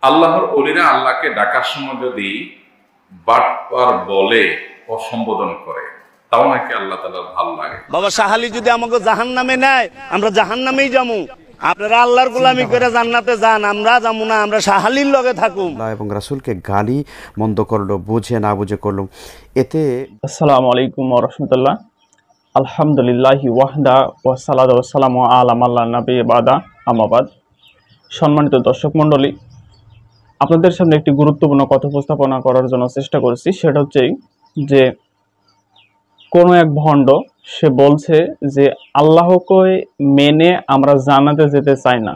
আল্লাহর ওলিরা আল্লাহকে ডাকার সময় যদি বাটপার বলে ও সম্বোধন করে তাও নাকি আল্লাহ তাআলার ভালো লাগে। বাবা শাহালি যদি আমাকে জাহান্নামে নেয় আমরা জাহান্নামেই যাবো। আপনারা আল্লাহর গোলামি করে জান্নাতে যান, আমরা যাবো না, আমরা শাহালির লগে থাকুম। এবং রাসূলকে গালি মন্দ করলো, বুঝে না বুঝে করলো, এতে। আসসালামু আলাইকুম ওয়া রাহমাতুল্লাহ। আলহামদুলিল্লাহি ওয়াহদা ওয়া সালাতু ওয়া সালামু আলা মান লা নাবিয়্যা বাদা, আম্মা বাদ। সম্মানিত দর্শক মণ্ডলী, আপনাদের সামনে একটি গুরুত্বপূর্ণ কথা উপস্থাপনা করার জন্য চেষ্টা করেছি। সেটা হচ্ছে যে কোনো এক ভণ্ড সে বলছে যে আল্লাহকে মেনে আমরা জান্নাতে যেতে চাই না,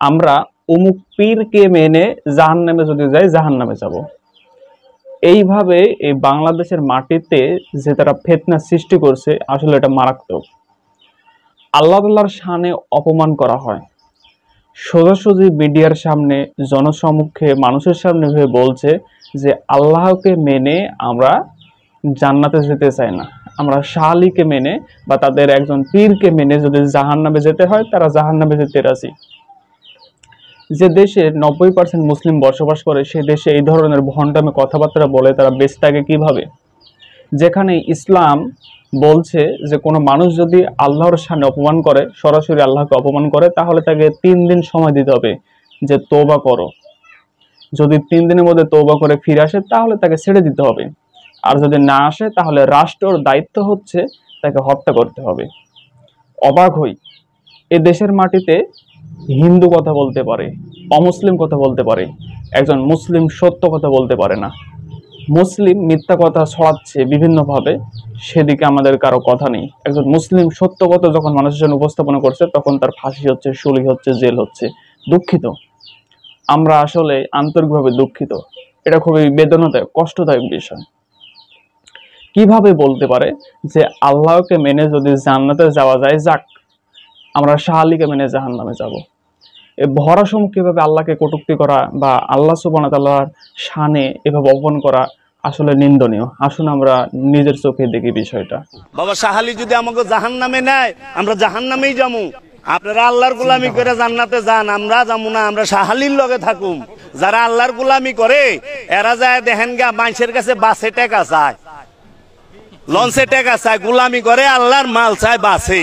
আমরা অমুক পীরকে মেনে জাহান্নামে যদি যাই জাহান্নামে যাব। এইভাবে এই বাংলাদেশের মাটিতে যে তারা ফিতনা সৃষ্টি করছে, আসলে এটা মারাত্মক। আল্লাহ তাআলার শানে অপমান করা হয়, সোজাসুজি মিডিয়ার সামনে, জনসম্মুখে, মানুষের সামনে ভেবে বলছে যে আল্লাহকে মেনে আমরা জান্নাতে যেতে চাই না, আমরা শাহালিকে মেনে বা তাদের একজন পীরকে মেনে যদি জাহান্নামে যেতে হয় তারা জাহান্নামে যেতে রাজি। যে দেশে 90% মুসলিম বসবাস করে সে দেশে এই ধরনের ভণ্ডামি কথাবার্তা বলে তারা বেঁচে থাকে কিভাবে? যেখানে ইসলাম বলছে যে কোনো মানুষ যদি আল্লাহর সামনে অপমান করে, সরাসরি আল্লাহকে অপমান করে, তাহলে তাকে 3 দিন সময় দিতে হবে যে তওবা করো। যদি 3 দিনের মধ্যে তওবা করে ফিরে আসে তাহলে তাকে ছেড়ে দিতে হবে, আর যদি না আসে তাহলে রাষ্ট্রের দায়িত্ব হচ্ছে তাকে হত্যা করতে হবে। অবাক হই, এ দেশের মাটিতে হিন্দু কথা বলতে পারে, অমুসলিম কথা বলতে পারে, একজন মুসলিম সত্য কথা বলতে পারে না। মুসলিম মিথ্যা কথা ছড়াচ্ছে বিভিন্নভাবে, সেদিকে আমাদের কারো কথা নেই। একজন মুসলিম সত্য কথা যখন মানুষের জন্য উপস্থাপনা করছে তখন তার ফাঁসি হচ্ছে, শুলি হচ্ছে, জেল হচ্ছে। দুঃখিত, আমরা আসলে আন্তরিকভাবে দুঃখিত। এটা খুবই বেদনাদায়ক, কষ্টদায়ক বিষয়। কিভাবে বলতে পারে যে আল্লাহকে মেনে যদি জান্নাতে যাওয়া যায়, যাক, আমরা শাহালিকে মেনে জাহান্নামে যাব? এই ভরাসম কিভাবে আল্লাহকে কটূক্তি করা বা আল্লাহ সুবহানাহু ওয়া তাআলার শানে এভাবে অপমান করা আসলে নিন্দনীয়। আসুন আমরা নিজের চোখে দেখি বিষয়টা। বাবা শাহালি যদি আমাকে জাহান্নামে নেয় আমরা জাহান্নামেই যাবো। আপনারা আল্লাহর গোলামি করে জান্নাতে যান, আমরা যাবো না, আমরা শাহালির লগে থাকুম। যারা আল্লাহর গোলামি করে এরা যায় দেখেন গা মানুষের কাছে বাসে টাকা চায়, লঞ্চে টাকা চায়, গোলামি করে আল্লাহর মাল চায় বাসে।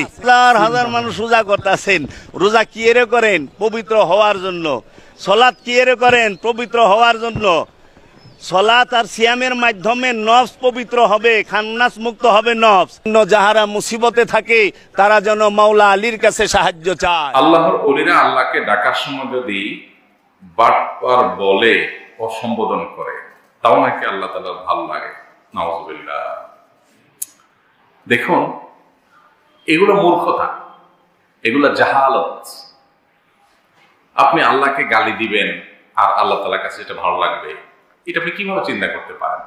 হাজার মানুষ রোজা করতেছেন, রোজা কি এর করেন? পবিত্র হওয়ার জন্য। সালাত কি এর করেন? পবিত্র হওয়ার জন্য। সালাত আর সিয়ামের মাধ্যমে নফস পবিত্র হবে, খান্নাস মুক্ত হবে নফস। যাহারা মুসিবতে থাকে তারা যেন মাওলা আলীর কাছে সাহায্য চায়। আল্লাহর ওলিরা আল্লাহকে ডাকার সময় যদি বাটপার বলে ও সম্বোধন করে তাও নাকি আল্লাহ তাআলার ভালো লাগে। নাউযুবিল্লাহ। দেখুন, এগুলো মূর্খতা, এগুলো জাহালত। আপনি আল্লাহকে গালি দিবেন আর আল্লাহ তাআলার কাছে এটা ভালো লাগবে, এটা আপনি কিভাবে চিন্তা করতে পারেন?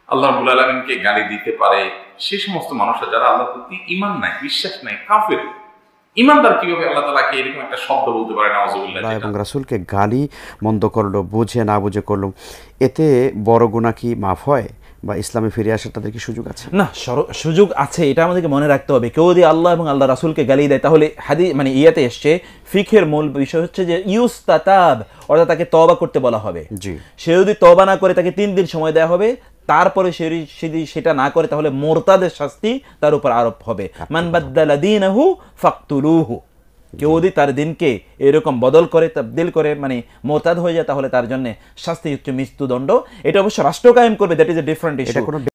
আল্লাহ রাব্বুল আলামিনকে গালি দিতে পারে সে সমস্ত মানুষরা যারা আল্লাহর প্রতি ঈমান নাই, বিশ্বাস নাই, কাফের। ঈমানদার কিভাবে আল্লাহ তাআলাকে এরকম একটা শব্দ বলতে পারে? নাউযুবিল্লাহ। এবং রাসূলকে গালি মন্দ করলো, বুঝে না বুঝে করলো, এতে বড় গুনাহ কি মাফ হয় বা ইসলামে ফিরে আসার তাদের কি সুযোগ আছে? না, সুযোগ আছে, এটা আমাদেরকে মনে রাখতে হবে। কেউ যদি আল্লাহ এবং আল্লাহ রাসূলকে গালি দেয় তাহলে ইয়াতে এসছে, ফিকহের মূল বিষয় হচ্ছে যে ইউস্তাতাব, অর্থাৎ তাকে তওবা করতে বলা হবে। জি, সে যদি তওবা না করে তাকে 3 দিন সময় দেওয়া হবে, তারপরে সে যদি সেটা না করে তাহলে মুরতাদের শাস্তি তার উপর আরোপ হবে। মান বাদদালা দীনাহু ফাকতুলুহু। কেউ যদি তার দিনকে এরকম বদল করে, তাবদীল করে, মুরতাদ হয়ে যায়, তাহলে তার জন্য শাস্তি হচ্ছে মৃত্যুদণ্ড। এটা অবশ্য রাষ্ট্র কায়েম করবে, that is a different issue.